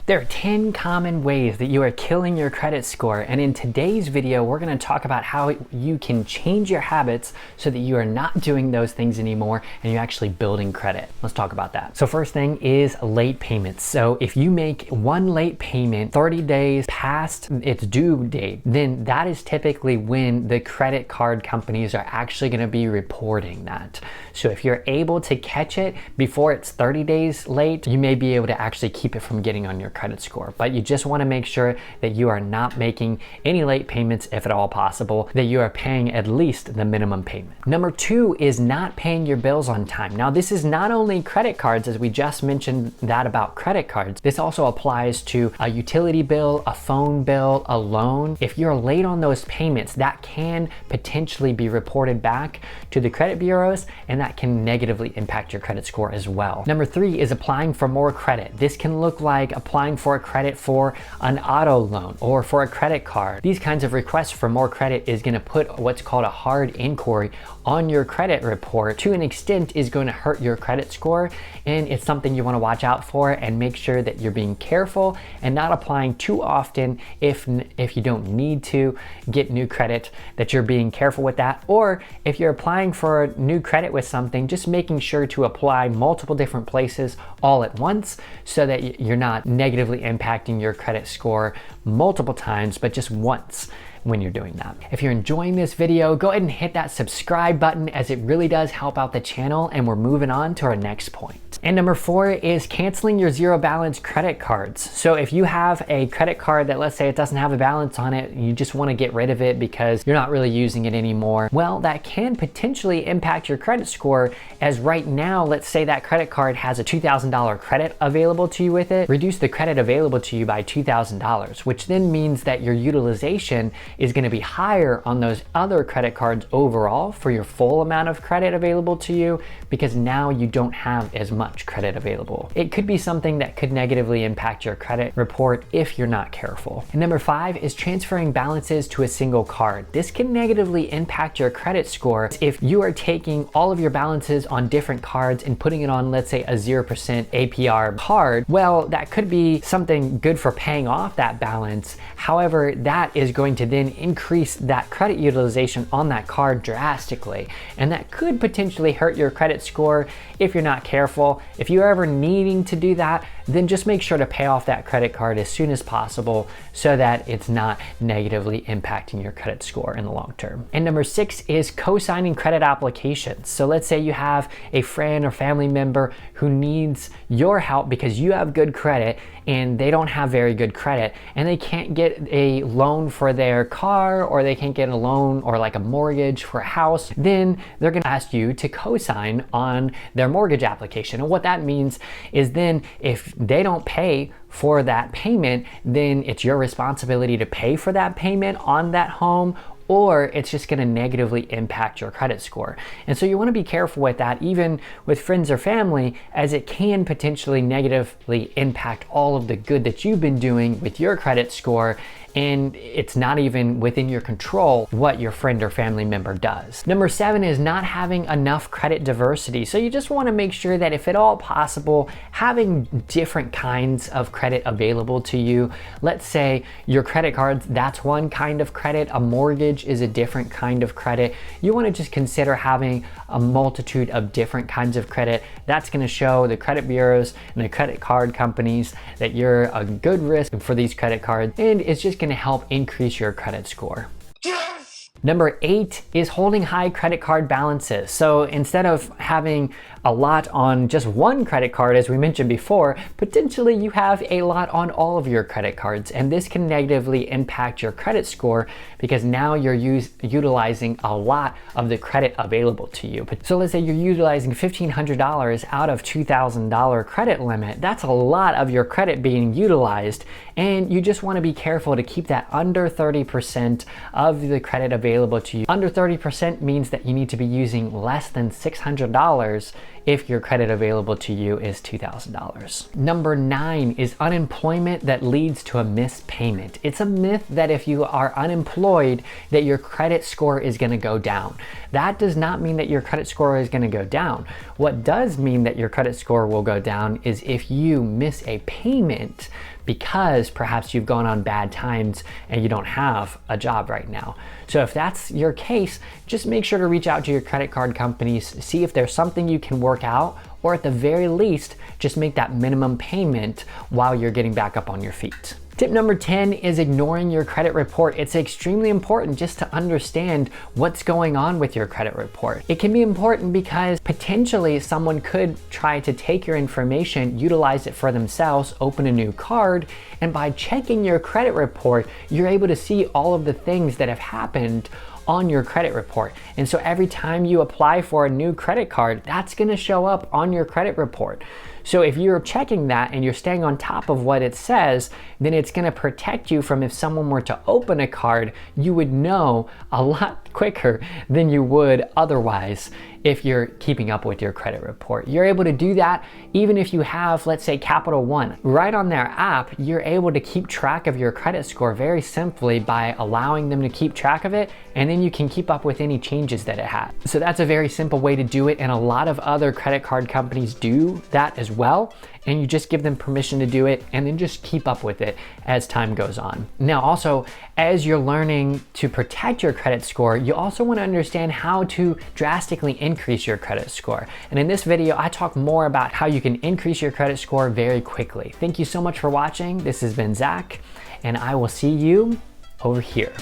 There are 10 common ways that you are killing your credit score, and in today's video we're going to talk about how you can change your habits so that you are not doing those things anymore and you're actually building credit. Let's talk about that. So first thing is late payments. So if you make one late payment 30 days past its due date, then that is typically when the credit card companies are actually going to be reporting that. So if you're able to catch it before it's 30 days late, you may be able to actually keep it from getting on your credit score. But you just want to make sure that you are not making any late payments, if at all possible, that you are paying at least the minimum payment. Number 2 is not paying your bills on time. Now this is not only credit cards, as we just mentioned that about credit cards. This also applies to a utility bill, a phone bill, a loan. If you're late on those payments, that can potentially be reported back to the credit bureaus, and that can negatively impact your credit score as well. Number 3 is applying for more credit. This can look like applying for a credit for an auto loan or for a credit card. These kinds of requests for more credit is going to put what's called a hard inquiry on your credit report. To an extent is going to hurt your credit score, and it's something you want to watch out for and make sure that you're being careful and not applying too often if you don't need to get new credit, that you're being careful with that. Or if you're applying for new credit with something, just making sure to apply multiple different places all at once so that you're not negatively impacting your credit score multiple times, but just once when you're doing that. If you're enjoying this video, go ahead and hit that subscribe button, as it really does help out the channel, and we're moving on to our next point. And number 4 is canceling your zero balance credit cards. So if you have a credit card that, let's say, it doesn't have a balance on it, you just want to get rid of it because you're not really using it anymore, well, that can potentially impact your credit score, as right now, let's say that credit card has a $2,000 credit available to you with it. Reduce the credit available to you by $2,000, which then means that your utilization is going to be higher on those other credit cards overall for your full amount of credit available to you, because now you don't have as much credit available. It could be something that could negatively impact your credit report if you're not careful. And number 5 is transferring balances to a single card. This can negatively impact your credit score if you are taking all of your balances on different cards and putting it on, let's say, a 0% APR card. Well, that could be something good for paying off that balance. However, that is going to then increase that credit utilization on that card drastically, and that could potentially hurt your credit score if you're not careful. If you're ever needing to do that, then just make sure to pay off that credit card as soon as possible so that it's not negatively impacting your credit score in the long term. And number 6 is co-signing credit applications. So let's say you have a friend or family member who needs your help because you have good credit and they don't have very good credit, and they can't get a loan for their car, or they can't get a loan or like a mortgage for a house. Then they're going to ask you to co-sign on their mortgage application. And what that means is then if they don't pay for that payment, then it's your responsibility to pay for that payment on that home, or it's just going to negatively impact your credit score. And so you want to be careful with that, even with friends or family, as it can potentially negatively impact all of the good that you've been doing with your credit score, and it's not even within your control what your friend or family member does. Number 7 is not having enough credit diversity. So you just want to make sure that if at all possible, having different kinds of credit available to you. Let's say your credit cards, that's one kind of credit, a mortgage is a different kind of credit. You want to just consider having a multitude of different kinds of credit. That's going to show the credit bureaus and the credit card companies that you're a good risk for these credit cards, and it's just going to help increase your credit score. Number 8 is holding high credit card balances. So instead of having a lot on just one credit card, as we mentioned before, potentially you have a lot on all of your credit cards, and this can negatively impact your credit score because now you're utilizing a lot of the credit available to you. So let's say you're utilizing $1,500 out of $2,000 credit limit. That's a lot of your credit being utilized, and you just want to be careful to keep that under 30% of the credit available to you. Under 30% means that you need to be using less than $600 if your credit available to you is $2,000. Number 9 is unemployment that leads to a missed payment. It's a myth that if you are unemployed that your credit score is going to go down. That does not mean that your credit score is going to go down. What does mean that your credit score will go down is if you miss a payment because perhaps you've gone on bad times and you don't have a job right now. So if that's your case, just make sure to reach out to your credit card companies, see if there's something you can work out, or at the very least, just make that minimum payment while you're getting back up on your feet. Tip number 10 is ignoring your credit report. It's extremely important just to understand what's going on with your credit report. It can be important because potentially someone could try to take your information, utilize it for themselves, open a new card, and by checking your credit report, you're able to see all of the things that have happened on your credit report. And so every time you apply for a new credit card, that's gonna show up on your credit report. So if you're checking that and you're staying on top of what it says, then it's gonna protect you from if someone were to open a card, you would know a lot quicker than you would otherwise if you're keeping up with your credit report. You're able to do that even if you have, let's say, Capital One. Right on their app, you're able to keep track of your credit score very simply by allowing them to keep track of it, and then you can keep up with any changes that it has. So that's a very simple way to do it, and a lot of other credit card companies do that as well, and you just give them permission to do it and then just keep up with it as time goes on. Now also, as you're learning to protect your credit score, you also want to understand how to drastically increase your credit score. And in this video, I talk more about how you can increase your credit score very quickly. Thank you so much for watching. This has been Zach, and I will see you over here.